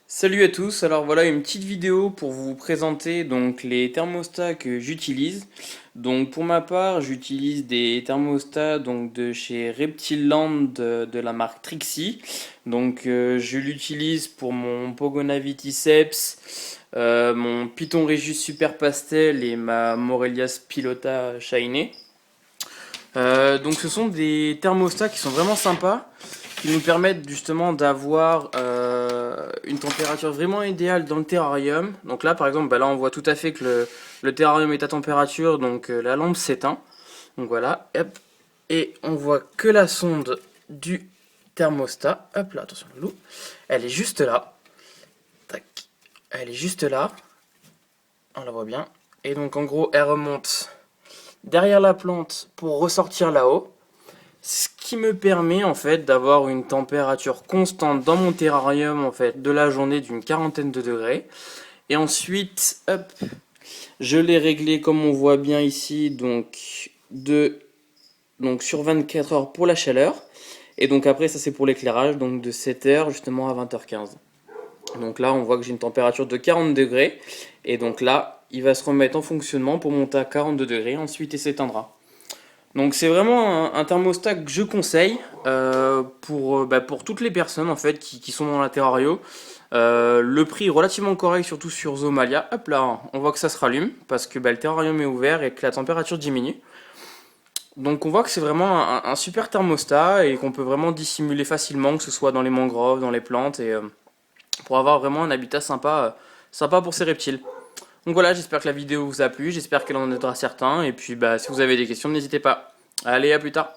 Salut à tous, alors voilà une petite vidéo pour vous présenter donc les thermostats que j'utilise. Donc pour ma part, j'utilise des thermostats donc de chez Reptiland de la marque Trixie. Donc je l'utilise pour mon Pogonavit Ticeps, mon Python Regius Super Pastel et ma Morelias Pilota Shiny. Donc ce sont des thermostats qui sont vraiment sympas, qui nous permettent justement d'avoir une température vraiment idéale dans le terrarium. Donc là par exemple, bah là on voit tout à fait que le terrarium est à température, donc la lampe s'éteint. Donc voilà, hop, et on voit que la sonde du thermostat, hop là, attention le loup, elle est juste là, tac, elle est juste là, on la voit bien. Et donc en gros elle remonte derrière la plante pour ressortir là-haut. Ce qui me permet en fait d'avoir une température constante dans mon terrarium en fait de la journée d'une quarantaine de degrés. Et ensuite, hop, je l'ai réglé comme on voit bien ici, donc sur 24 heures pour la chaleur. Et donc après ça c'est pour l'éclairage, donc de 7 heures justement à 20h15. Donc là on voit que j'ai une température de 40 degrés. Et donc là il va se remettre en fonctionnement pour monter à 42 degrés, ensuite il s'éteindra. Donc c'est vraiment un thermostat que je conseille pour toutes les personnes en fait qui sont dans la terrario. Le prix est relativement correct, surtout sur Zomalia. Hop là, on voit que ça se rallume parce que le terrarium est ouvert et que la température diminue. Donc on voit que c'est vraiment un super thermostat et qu'on peut vraiment dissimuler facilement, que ce soit dans les mangroves, dans les plantes, et pour avoir vraiment un habitat sympa pour ces reptiles. Donc voilà, j'espère que la vidéo vous a plu, j'espère qu'elle en aidera certains, et puis si vous avez des questions, n'hésitez pas. Allez, à plus tard.